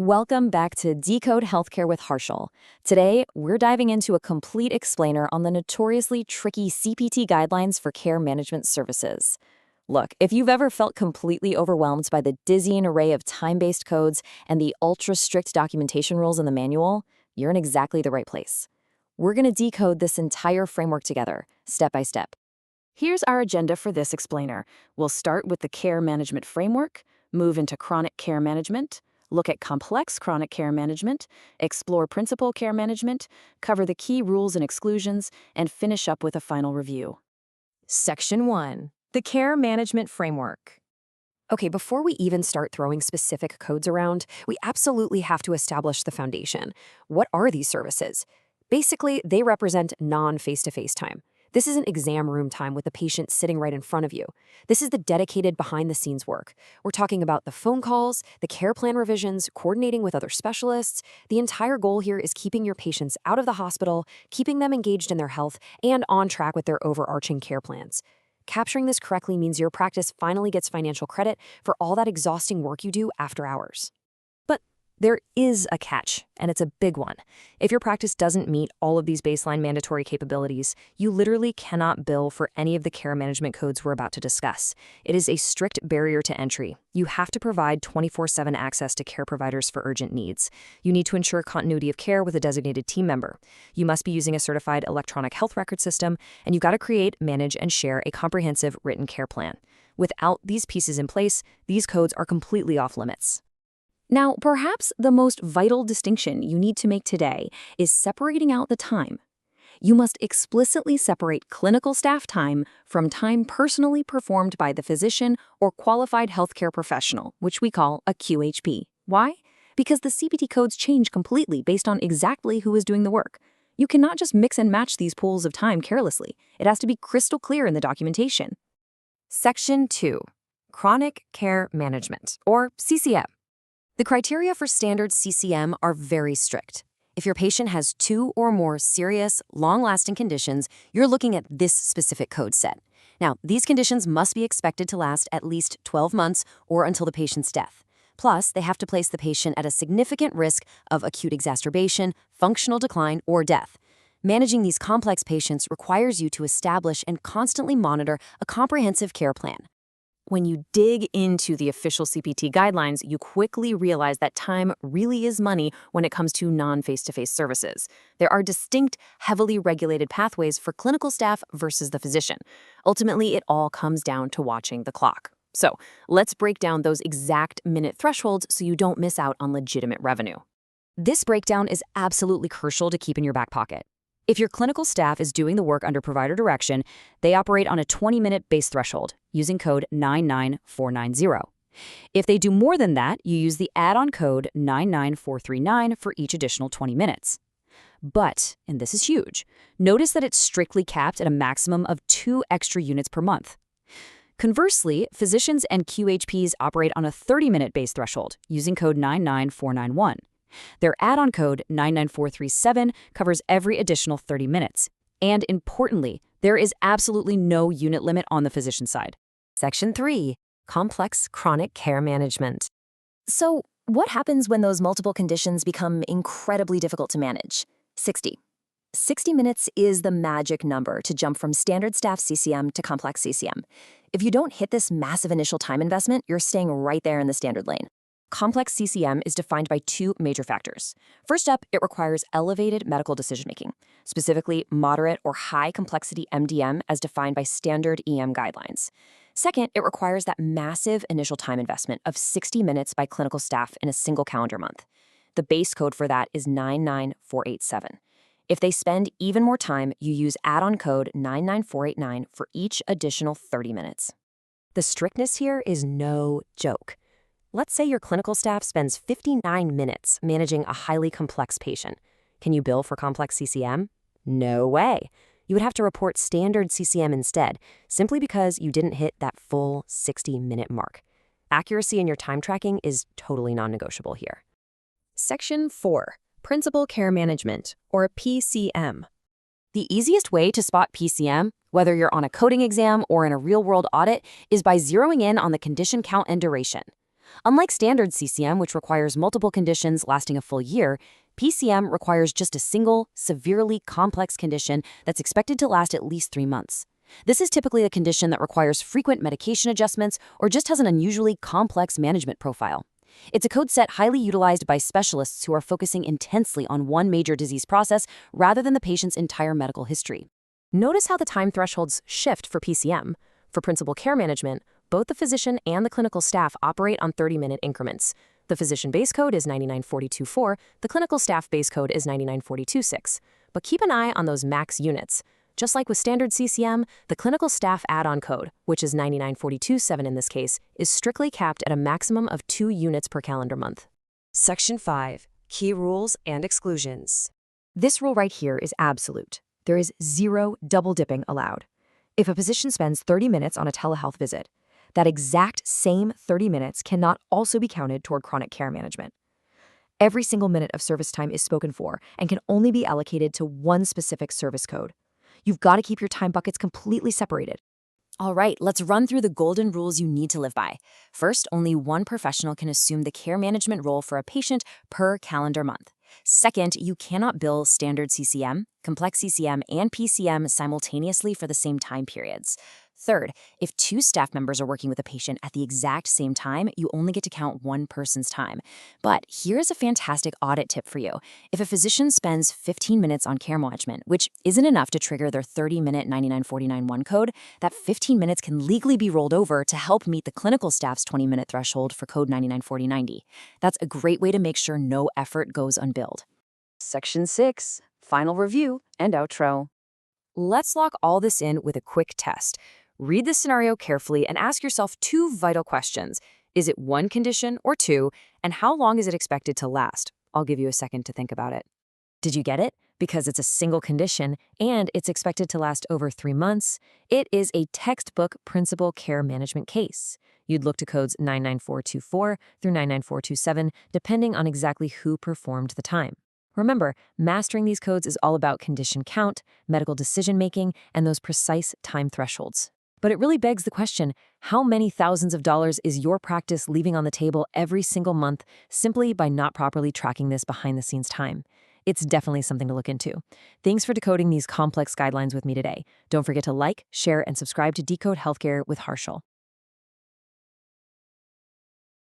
Welcome back to Decode Healthcare with Harshal. Today, we're diving into a complete explainer on the notoriously tricky CPT guidelines for care management services. Look, if you've ever felt completely overwhelmed by the dizzying array of time-based codes and the ultra-strict documentation rules in the manual, you're in exactly the right place. We're going to decode this entire framework together, step by step. Here's our agenda for this explainer. We'll start with the care management framework, move into chronic care management, look at complex chronic care management, explore principal care management, cover the key rules and exclusions, and finish up with a final review. Section 1. The Care Management Framework. Okay, before we even start throwing specific codes around, we absolutely have to establish the foundation. What are these services? Basically, they represent non-face-to-face time. This isn't exam room time with the patient sitting right in front of you. This is the dedicated behind-the-scenes work. We're talking about the phone calls, the care plan revisions, coordinating with other specialists. The entire goal here is keeping your patients out of the hospital, keeping them engaged in their health, and on track with their overarching care plans. Capturing this correctly means your practice finally gets financial credit for all that exhausting work you do after hours. But there is a catch, and it's a big one. If your practice doesn't meet all of these baseline mandatory capabilities, you literally cannot bill for any of the care management codes we're about to discuss. It is a strict barrier to entry. You have to provide 24/7 access to care providers for urgent needs. You need to ensure continuity of care with a designated team member. You must be using a certified electronic health record system, and you've got to create, manage, and share a comprehensive written care plan. Without these pieces in place, these codes are completely off limits. Now, perhaps the most vital distinction you need to make today is separating out the time. You must explicitly separate clinical staff time from time personally performed by the physician or qualified healthcare professional, which we call a QHP. Why? Because the CPT codes change completely based on exactly who is doing the work. You cannot just mix and match these pools of time carelessly. It has to be crystal clear in the documentation. Section 2. Chronic Care Management, or CCM. The criteria for standard CCM are very strict. If your patient has 2 or more serious, long-lasting conditions, you're looking at this specific code set. Now, these conditions must be expected to last at least 12 months or until the patient's death. Plus, they have to place the patient at a significant risk of acute exacerbation, functional decline, or death. Managing these complex patients requires you to establish and constantly monitor a comprehensive care plan. When you dig into the official CPT guidelines, you quickly realize that time really is money when it comes to non-face-to-face services. There are distinct, heavily regulated pathways for clinical staff versus the physician. Ultimately, it all comes down to watching the clock. So, let's break down those exact minute thresholds so you don't miss out on legitimate revenue. This breakdown is absolutely crucial to keep in your back pocket. If your clinical staff is doing the work under provider direction, they operate on a 20-minute base threshold using code 99490. If they do more than that, you use the add-on code 99439 for each additional 20 minutes. But, and this is huge, notice that it's strictly capped at a maximum of 2 extra units per month. Conversely, physicians and QHPs operate on a 30-minute base threshold using code 99491. Their add-on code 99437 covers every additional 30 minutes. And importantly, there is absolutely no unit limit on the physician side. Section 3. Complex Chronic Care Management. So, what happens when those multiple conditions become incredibly difficult to manage? 60 minutes is the magic number to jump from standard staff CCM to complex CCM. If you don't hit this massive initial time investment, you're staying right there in the standard lane. Complex CCM is defined by 2 major factors. First up, it requires elevated medical decision-making, specifically moderate or high complexity MDM as defined by standard EM guidelines. Second, it requires that massive initial time investment of 60 minutes by clinical staff in a single calendar month. The base code for that is 99487. If they spend even more time, you use add-on code 99489 for each additional 30 minutes. The strictness here is no joke. Let's say your clinical staff spends 59 minutes managing a highly complex patient. Can you bill for complex CCM? No way. You would have to report standard CCM instead, simply because you didn't hit that full 60-minute mark. Accuracy in your time tracking is totally non-negotiable here. Section 4. Principal Care Management, or PCM. The easiest way to spot PCM, whether you're on a coding exam or in a real-world audit, is by zeroing in on the condition count and duration. Unlike standard CCM, which requires multiple conditions lasting a full year, PCM requires just a single, severely complex condition that's expected to last at least 3 months. This is typically a condition that requires frequent medication adjustments or just has an unusually complex management profile. It's a code set highly utilized by specialists who are focusing intensely on one major disease process rather than the patient's entire medical history. Notice how the time thresholds shift for PCM. For principal care management, both the physician and the clinical staff operate on 30-minute increments. The physician base code is 9942.4, the clinical staff base code is 9942.6. But keep an eye on those max units. Just like with standard CCM, the clinical staff add-on code, which is 9942.7 in this case, is strictly capped at a maximum of 2 units per calendar month. Section 5. Key rules and exclusions. This rule right here is absolute. There is zero double dipping allowed. If a physician spends 30 minutes on a telehealth visit, that exact same 30 minutes cannot also be counted toward chronic care management. Every single minute of service time is spoken for and can only be allocated to one specific service code. You've got to keep your time buckets completely separated. All right, let's run through the golden rules you need to live by. First, only one professional can assume the care management role for a patient per calendar month. Second, you cannot bill standard CCM, complex CCM, and PCM simultaneously for the same time periods. Third, if 2 staff members are working with a patient at the exact same time, you only get to count one person's time. But here's a fantastic audit tip for you. If a physician spends 15 minutes on care management, which isn't enough to trigger their 30-minute 9949.1 code, that 15 minutes can legally be rolled over to help meet the clinical staff's 20-minute threshold for code 994090. That's a great way to make sure no effort goes unbilled. Section 6, final review and outro. Let's lock all this in with a quick test. Read the scenario carefully and ask yourself 2 vital questions. Is it 1 condition or 2, and how long is it expected to last? I'll give you a second to think about it. Did you get it? Because it's a single condition and it's expected to last over 3 months, it is a textbook principal care management case. You'd look to codes 99424 through 99427, depending on exactly who performed the time. Remember, mastering these codes is all about condition count, medical decision-making, and those precise time thresholds. But it really begs the question, how many thousands of dollars is your practice leaving on the table every single month simply by not properly tracking this behind-the-scenes time? It's definitely something to look into. Thanks for decoding these complex guidelines with me today. Don't forget to like, share, and subscribe to Decode Healthcare with Harshal.